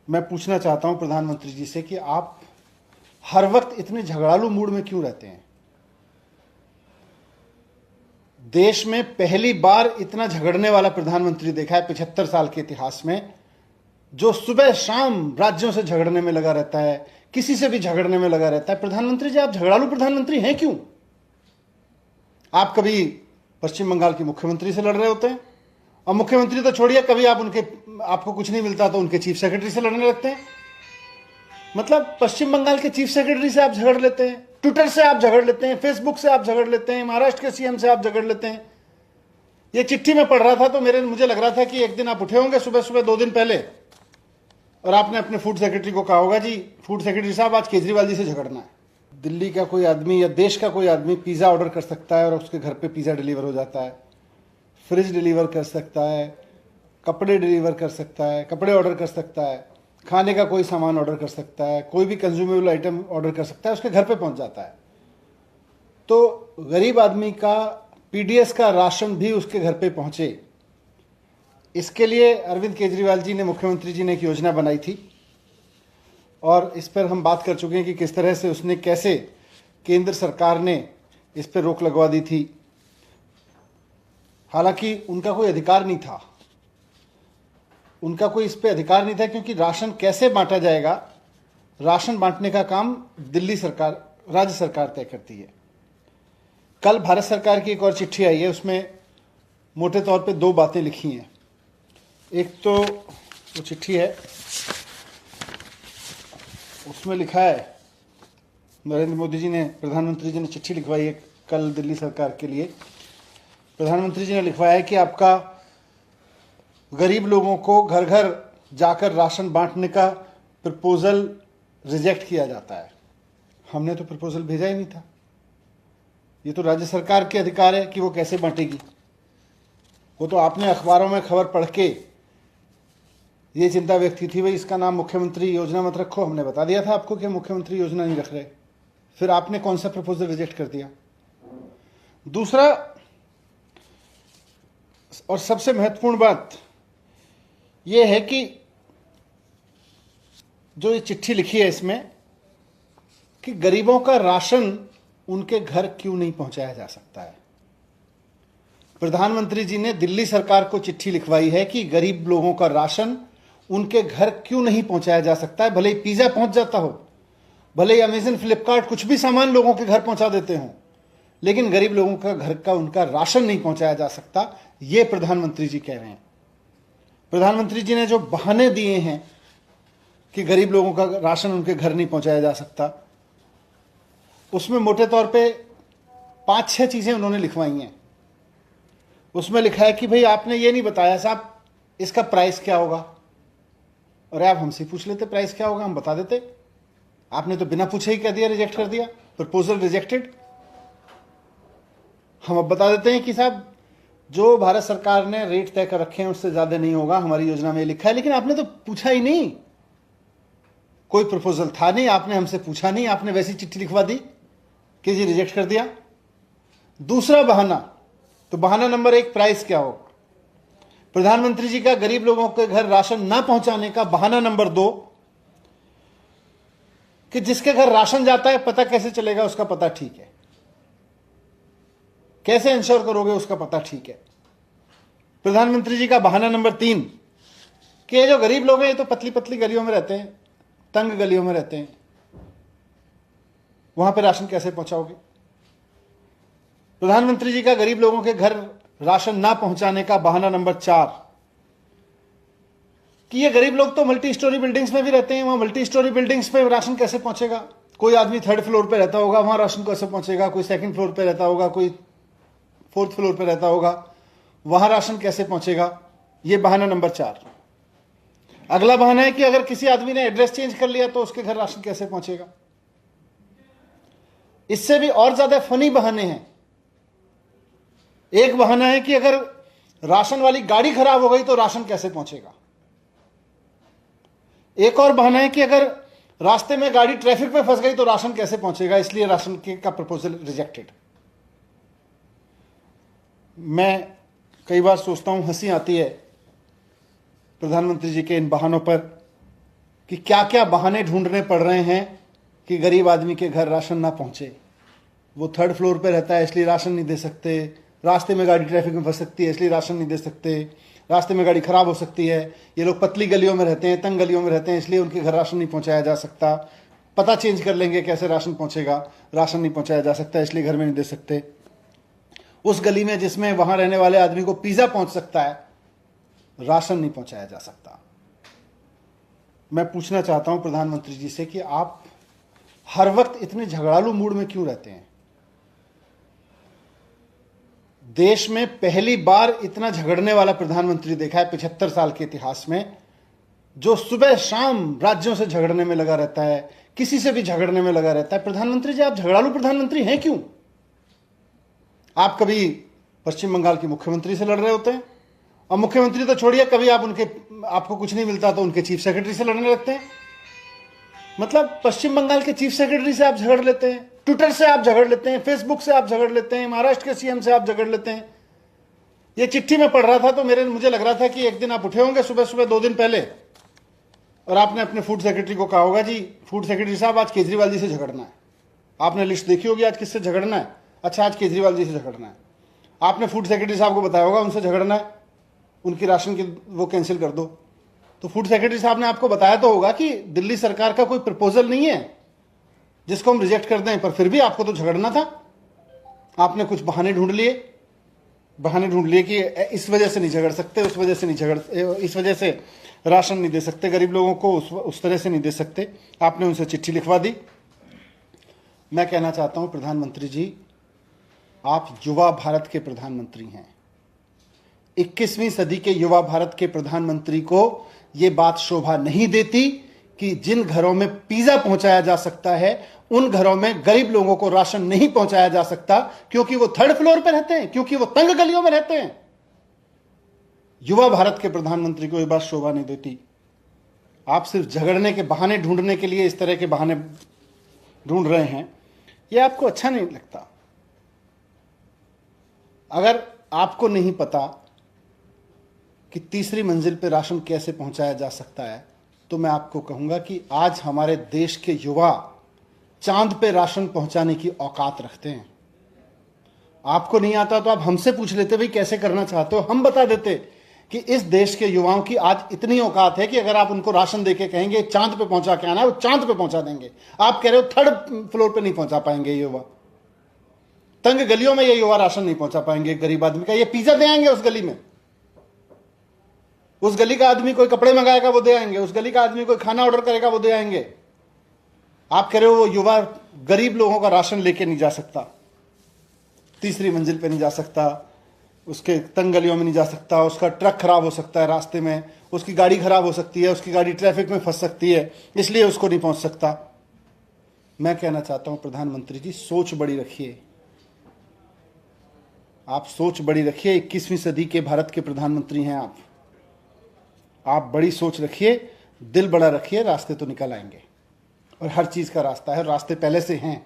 मैं पूछना चाहता हूं प्रधानमंत्री जी से कि आप हर वक्त इतने झगड़ालू मूड में क्यों रहते हैं? देश में पहली बार इतना झगड़ने वाला प्रधानमंत्री देखा है 75 साल के इतिहास में, जो सुबह शाम राज्यों से झगड़ने में लगा रहता है, किसी से भी झगड़ने में लगा रहता है। प्रधानमंत्री जी, आप झगड़ालू प्रधानमंत्री हैं क्यों? आप कभी पश्चिम बंगाल के मुख्यमंत्री से लड़ रहे होते हैं, और मुख्यमंत्री तो छोड़िए, कभी आपको कुछ नहीं मिलता तो उनके चीफ सेक्रेटरी से लड़ने लगते हैं। मतलब पश्चिम बंगाल के चीफ सेक्रेटरी से आप झगड़ लेते हैं, ट्विटर से आप झगड़ लेते हैं, फेसबुक से आप झगड़ लेते हैं, महाराष्ट्र के सीएम से आप झगड़ लेते हैं। ये चिट्ठी में पढ़ रहा था तो मुझे लग रहा था कि एक दिन आप उठे होंगे सुबह सुबह 2 दिन पहले, और आपने अपने फूड सेक्रेटरी को कहा होगा, जी फूड सेक्रेटरी साहब आज केजरीवाल जी से झगड़ना है। दिल्ली का कोई आदमी या देश का कोई आदमी पिज़्ज़ा ऑर्डर कर सकता है और उसके घर पे पिज़्ज़ा डिलीवर हो जाता है, फ्रिज डिलीवर कर सकता है, कपड़े डिलीवर कर सकता है, कपड़े ऑर्डर कर सकता है, खाने का कोई सामान ऑर्डर कर सकता है, कोई भी कंज्यूमेबल आइटम ऑर्डर कर सकता है, उसके घर पे पहुंच जाता है। तो गरीब आदमी का पीडीएस का राशन भी उसके घर पे पहुंचे, इसके लिए अरविंद केजरीवाल जी ने, मुख्यमंत्री जी ने एक योजना बनाई थी, और इस पर हम बात कर चुके हैं कि किस तरह से कैसे केंद्र सरकार ने इस पर रोक लगवा दी थी। हालांकि उनका कोई अधिकार नहीं था, उनका कोई इस पे अधिकार नहीं था, क्योंकि राशन कैसे बांटा जाएगा, राशन बांटने का काम दिल्ली सरकार, राज्य सरकार तय करती है। कल भारत सरकार की एक और चिट्ठी आई है, उसमें मोटे तौर पे 2 बातें लिखी हैं। एक तो वो चिट्ठी है, उसमें लिखा है, नरेंद्र मोदी जी ने, प्रधानमंत्री जी ने चिट्ठी लिखवाई है कल दिल्ली सरकार के लिए। प्रधानमंत्री जी ने लिखवाया है कि आपका गरीब लोगों को घर घर जाकर राशन बांटने का प्रपोजल रिजेक्ट किया जाता है। हमने तो प्रपोजल भेजा ही नहीं था, ये तो राज्य सरकार के अधिकार है कि वो कैसे बांटेगी। वो तो आपने अखबारों में खबर पढ़ के ये चिंता व्यक्त की थी, भाई इसका नाम मुख्यमंत्री योजना मत रखो। हमने बता दिया था आपको कि मुख्यमंत्री योजना नहीं रख रहे, फिर आपने कौन सा प्रपोजल रिजेक्ट कर दिया। दूसरा और सबसे महत्वपूर्ण बात यह है कि जो ये चिट्ठी लिखी है इसमें, कि गरीबों का राशन उनके घर क्यों नहीं पहुंचाया जा सकता है। प्रधानमंत्री जी ने दिल्ली सरकार को चिट्ठी लिखवाई है कि गरीब लोगों का राशन उनके घर क्यों नहीं पहुंचाया जा सकता है। भले ही पिज्जा पहुंच जाता हो, भले ही अमेजन, फ्लिपकार्ट कुछ भी सामान लोगों के घर पहुंचा देते हो, लेकिन गरीब लोगों का घर का उनका राशन नहीं पहुंचाया जा सकता, ये प्रधानमंत्री जी कह रहे हैं। प्रधानमंत्री जी ने जो बहाने दिए हैं कि गरीब लोगों का राशन उनके घर नहीं पहुंचाया जा सकता, उसमें मोटे तौर पे 5-6 चीजें उन्होंने लिखवाई हैं। उसमें लिखा है कि भाई आपने ये नहीं बताया साहब इसका प्राइस क्या होगा। अरे आप हमसे पूछ लेते प्राइस क्या होगा, हम बता देते। आपने तो बिना पूछे ही कह दिया, रिजेक्ट कर दिया, प्रपोजल रिजेक्टेड। हम अब बता देते हैं कि साहब जो भारत सरकार ने रेट तय कर रखे हैं उससे ज्यादा नहीं होगा, हमारी योजना में लिखा है। लेकिन आपने तो पूछा ही नहीं, कोई प्रपोजल था नहीं, आपने हमसे पूछा नहीं, आपने वैसी चिट्ठी लिखवा दी कि जी रिजेक्ट कर दिया। दूसरा बहाना, तो बहाना नंबर 1 प्राइस क्या होगा। प्रधानमंत्री जी का गरीब लोगों के घर राशन ना पहुंचाने का बहाना नंबर 2, कि जिसके घर राशन जाता है पता कैसे चलेगा, उसका पता ठीक है, कैसे इंश्योर करोगे उसका पता ठीक है। प्रधानमंत्री जी का बहाना नंबर 3, कि ये जो गरीब लोग हैं ये तो पतली पतली गलियों में रहते हैं, तंग गलियों में रहते हैं, वहां पे राशन कैसे पहुंचाओगे। प्रधानमंत्री जी का गरीब लोगों के घर राशन ना पहुंचाने का बहाना नंबर 4, कि ये गरीब लोग तो मल्टी स्टोरी बिल्डिंग्स में भी रहते हैं, वहां मल्टी स्टोरी बिल्डिंग्स पे राशन कैसे पहुंचेगा। कोई आदमी 3rd फ्लोर पे रहता होगा, वहां राशन कैसे पहुंचेगा। कोई 2nd फ्लोर पे रहता होगा, कोई 4th फ्लोर पे रहता होगा, वहां राशन कैसे पहुंचेगा। यह बहाना नंबर 4। अगला बहाना है कि अगर किसी आदमी ने एड्रेस चेंज कर लिया तो उसके घर राशन कैसे पहुंचेगा। इससे भी और ज्यादा फनी बहाने हैं। एक बहाना है कि अगर राशन वाली गाड़ी खराब हो गई तो राशन कैसे पहुंचेगा। एक और बहाना है कि अगर रास्ते में गाड़ी ट्रैफिक में फंस गई तो राशन कैसे पहुंचेगा, इसलिए राशन का प्रपोजल रिजेक्टेड। मैं कई बार सोचता हूं, हंसी आती है प्रधानमंत्री जी के इन बहानों पर, कि क्या क्या बहाने ढूंढने पड़ रहे हैं कि गरीब आदमी के घर राशन ना पहुंचे। वो थर्ड फ्लोर पे रहता है इसलिए राशन नहीं दे सकते, रास्ते में गाड़ी ट्रैफिक में फंस सकती है इसलिए राशन नहीं दे सकते, रास्ते में गाड़ी खराब हो सकती है, ये लोग पतली गलियों में रहते हैं, तंग गलियों में रहते हैं इसलिए उनके घर राशन नहीं पहुंचाया जा सकता, पता चेंज कर लेंगे कैसे राशन पहुंचेगा, राशन नहीं पहुंचाया जा सकता इसलिए घर में नहीं दे सकते। उस गली में जिसमें वहां रहने वाले आदमी को पिज्जा पहुंच सकता है, राशन नहीं पहुंचाया जा सकता। मैं पूछना चाहता हूं प्रधानमंत्री जी से कि आप हर वक्त इतने झगड़ालू मूड में क्यों रहते हैं? देश में पहली बार इतना झगड़ने वाला प्रधानमंत्री देखा है 75 साल के इतिहास में, जो सुबह शाम राज्यों से झगड़ने में लगा रहता है, किसी से भी झगड़ने में लगा रहता है। प्रधानमंत्री जी, आप झगड़ालू प्रधानमंत्री हैं क्यों? आप कभी पश्चिम बंगाल के मुख्यमंत्री से लड़ रहे होते हैं, और मुख्यमंत्री तो छोड़िए, कभी आपको कुछ नहीं मिलता तो उनके चीफ सेक्रेटरी से लड़ने लगते हैं। मतलब पश्चिम बंगाल के चीफ सेक्रेटरी से आप झगड़ लेते हैं, ट्विटर से आप झगड़ लेते हैं, फेसबुक से आप झगड़ लेते हैं, महाराष्ट्र के सीएम से आप झगड़ लेते हैं। ये चिट्ठी में पढ़ रहा था तो मुझे लग रहा था कि एक दिन आप उठे होंगे सुबह सुबह 2 दिन पहले, और आपने अपने फूड सेक्रेटरी को कहा होगा, जी फूड सेक्रेटरी साहब आज केजरीवाल जी से झगड़ना है। आपने लिस्ट देखी होगी आज किससे झगड़ना है, अच्छा आज केजरीवाल जी से झगड़ना है। आपने फूड सेक्रेटरी साहब को बताया होगा उनसे झगड़ना है, उनकी राशन की वो कैंसिल कर दो। तो फूड सेक्रेटरी साहब ने आपको बताया तो होगा कि दिल्ली सरकार का कोई प्रपोजल नहीं है जिसको हम रिजेक्ट कर दें, पर फिर भी आपको तो झगड़ना था। आपने कुछ बहाने ढूंढ लिए कि इस वजह से नहीं झगड़ सकते, उस वजह से नहीं झगड़, इस वजह से राशन नहीं दे सकते गरीब लोगों को, उस तरह से नहीं दे सकते। आपने उनसे चिट्ठी लिखवा दी। मैं कहना चाहता हूं प्रधानमंत्री जी, आप युवा भारत के प्रधानमंत्री हैं। 21वीं सदी के युवा भारत के प्रधानमंत्री को यह बात शोभा नहीं देती कि जिन घरों में पिज्जा पहुंचाया जा सकता है उन घरों में गरीब लोगों को राशन नहीं पहुंचाया जा सकता, क्योंकि वो थर्ड फ्लोर पर रहते हैं, क्योंकि वो तंग गलियों में रहते हैं। युवा भारत के प्रधानमंत्री को यह बात शोभा नहीं देती। आप सिर्फ झगड़ने के बहाने ढूंढने के लिए इस तरह के बहाने ढूंढ रहे हैं, यह आपको अच्छा नहीं लगता। अगर आपको नहीं पता कि तीसरी मंजिल पर राशन कैसे पहुंचाया जा सकता है, तो मैं आपको कहूंगा कि आज हमारे देश के युवा चांद पे राशन पहुंचाने की औकात रखते हैं। आपको नहीं आता तो आप हमसे पूछ लेते, भाई कैसे करना चाहते हो, हम बता देते कि इस देश के युवाओं की आज इतनी औकात है कि अगर आप उनको राशन देके कहेंगे चांद पे पहुंचा के आना है, वो चांद पे पहुंचा देंगे। आप कह रहे हो थर्ड फ्लोर पे नहीं पहुंचा पाएंगे ये युवा, तंग गलियों में ये युवा राशन नहीं पहुंचा पाएंगे गरीब आदमी का, ये पिज्जा दे आएंगे उस गली में, उस गली का आदमी कोई कपड़े मंगाएगा वो दे आएंगे, उस गली का आदमी कोई खाना ऑर्डर करेगा वो दे आएंगे। आप कह रहे हो वो युवा गरीब लोगों का राशन लेके नहीं जा सकता, तीसरी मंजिल पे नहीं जा सकता, उसके तंग गलियों में नहीं जा सकता, उसका ट्रक खराब हो सकता है रास्ते में, उसकी गाड़ी खराब हो सकती है, उसकी गाड़ी ट्रैफिक में फंस सकती है, इसलिए उसको नहीं पहुंच सकता। मैं कहना चाहता हूं प्रधानमंत्री जी, सोच बड़ी रखिए, आप सोच बड़ी रखिए। 21वीं सदी के भारत के प्रधानमंत्री हैं आप बड़ी सोच रखिए, दिल बड़ा रखिए, रास्ते तो निकल आएंगे और हर चीज का रास्ता है, रास्ते पहले से हैं।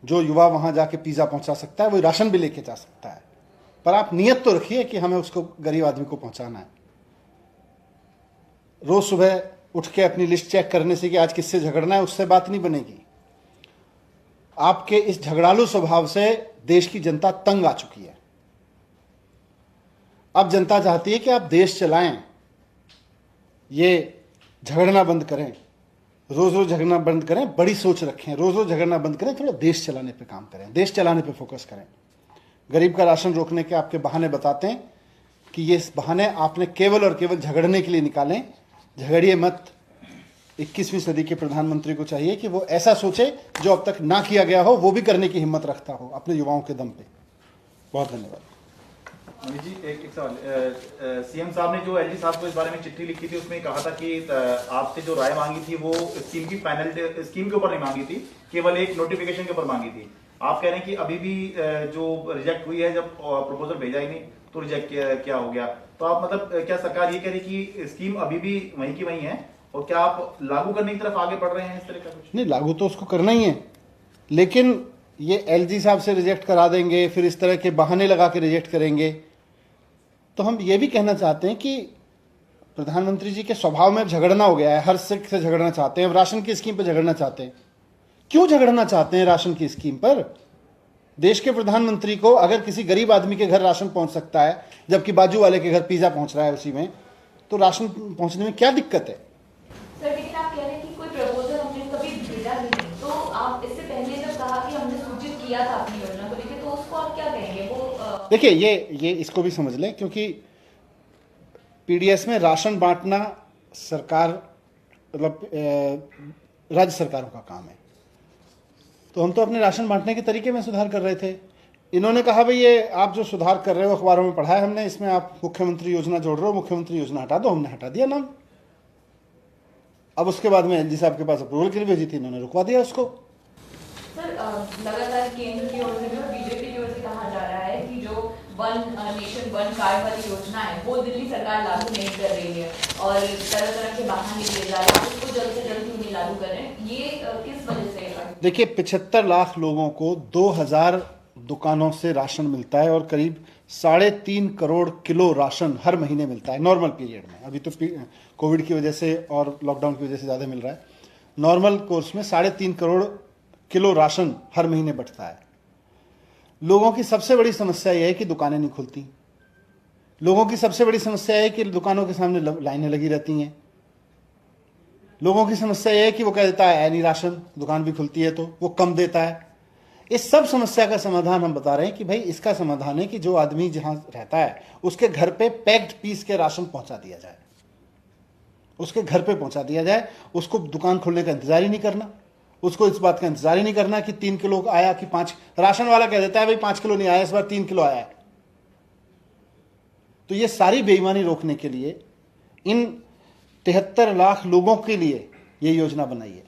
जो युवा वहां जाके पिज्जा पहुंचा सकता है वो राशन भी लेके जा सकता है, पर आप नियत तो रखिए कि हमें उसको गरीब आदमी को पहुंचाना है। रोज सुबह उठ के अपनी लिस्ट चेक करने से कि आज किससे झगड़ना है, उससे बात नहीं बनेगी। आपके इस झगड़ालू स्वभाव से देश की जनता तंग आ चुकी है। अब जनता चाहती है कि आप देश चलाएं, ये झगड़ना बंद करें, रोज रोज झगड़ना बंद करें, बड़ी सोच रखें, रोज रोज झगड़ना बंद करें, थोड़ा देश चलाने पे काम करें, देश चलाने पे फोकस करें। गरीब का राशन रोकने के आपके बहाने बताते हैं कि ये बहाने आपने केवल और केवल झगड़ने के लिए निकालें, झगड़िए मत। 21वीं सदी के प्रधानमंत्री को चाहिए कि वो ऐसा सोचे जो अब तक ना किया गया हो, वो भी करने की हिम्मत रखता हो अपने युवाओं के दम पे। बहुत धन्यवाद। अमित जी, एक सवाल। सीएम साहब ने जो एलजी साहब को इस बारे में चिट्ठी लिखी थी, उसमें कहा था कि आपसे जो राय मांगी थी वो स्कीम की फाइनल स्कीम के ऊपर नहीं मांगी थी, केवल एक नोटिफिकेशन के ऊपर मांगी थी। आप कह रहे हैं कि अभी भी जो रिजेक्ट हुई है, जब प्रपोजल भेजा ही नहीं तो रिजेक्ट क्या हो गया? तो आप मतलब क्या सरकार ये कह रही कि स्कीम अभी भी वहीं की वहीं है, और क्या आप लागू करने की तरफ आगे बढ़ रहे हैं इस तरह का कुछ? नहीं, लागू तो उसको करना ही है, लेकिन ये एलजी साहब से रिजेक्ट करा देंगे, फिर इस तरह के बहाने लगा के रिजेक्ट करेंगे। तो हम ये भी कहना चाहते हैं कि प्रधानमंत्री जी के स्वभाव में झगड़ना हो गया है, हर सिख से झगड़ना चाहते हैं, राशन की स्कीम पर झगड़ना चाहते हैं। क्यों झगड़ना चाहते हैं राशन की स्कीम पर? देश के प्रधानमंत्री को अगर किसी गरीब आदमी के घर राशन पहुंच सकता है, जबकि बाजू वाले के घर पिज्जा पहुंच रहा है उसी में, तो राशन पहुंचने में क्या दिक्कत है? सर, लेकिन आप कह रहे हैं कि कोई प्रपोजल हमने कभी भेजा भी नहीं, तो आप इससे पहले जब कहा कि हमने सूचित किया था अपनी योजना को लेकर, तो उसको आप क्या कहेंगे? वो देखिए, ये इसको भी समझ लें, क्योंकि पीडीएस में राशन बांटना सरकार मतलब राज्य सरकारों का काम है। तो हम तो अपने राशन बांटने के तरीके में सुधार कर रहे थे। इन्होंने कहा भाई ये आप जो सुधार कर रहे हो अखबारों में पढ़ा है हमने, इसमें आप मुख्यमंत्री योजना जोड़ रहे हो, मुख्यमंत्री योजना हटा दो। हमने हटा दिया नाम। अब उसके बाद में एलजी साहब के पास अप्रूवल के लिए भेजी थी, इन्होंने रुकवा दिया उसको। सर, लगातार केंद्र की ओर से भी और बीजेपी की ओर से कहा जा रहा है कि जो वन नेशन वन कार्ड वाली योजना है वो दिल्ली सरकार लागू नहीं कर रही है और तरह तरह के बहाने दिए जा रहे हैं, उसको जल्द से जल्द क्यों नहीं लागू कर रहे हैं? ये किस वजह से? देखिए, 75 लाख लोगों को 2000 दुकानों से राशन मिलता है और करीब 3.5 करोड़ किलो राशन हर महीने मिलता है नॉर्मल पीरियड में। अभी तो कोविड की वजह से और लॉकडाउन की वजह से ज़्यादा मिल रहा है। नॉर्मल कोर्स में 3.5 करोड़ किलो राशन हर महीने बंटता है। लोगों की सबसे बड़ी समस्या यह है कि दुकानें नहीं खुलती। लोगों की सबसे बड़ी समस्या है कि दुकानों के सामने लाइनें लगी रहती हैं। लोगों की समस्या यह है कि वो कह देता है नहीं राशन, दुकान भी खुलती है तो वो कम देता है। इस सब समस्या का समाधान हम बता रहे हैं कि भाई इसका समाधान है कि जो आदमी जहां रहता है उसके घर पे पैक्ड पीस के राशन पहुंचा दिया जाए, उसके घर पे पहुंचा दिया जाए। उसको दुकान खोलने का इंतजार ही नहीं करना, उसको इस बात का इंतजार ही नहीं करना कि 3 किलो आया कि 5। राशन वाला कह देता है भाई 5 किलो नहीं आया, इस बार 3 किलो आया है। तो ये सारी बेईमानी रोकने के लिए इन 73 लाख लोगों के लिए ये योजना बनाई है।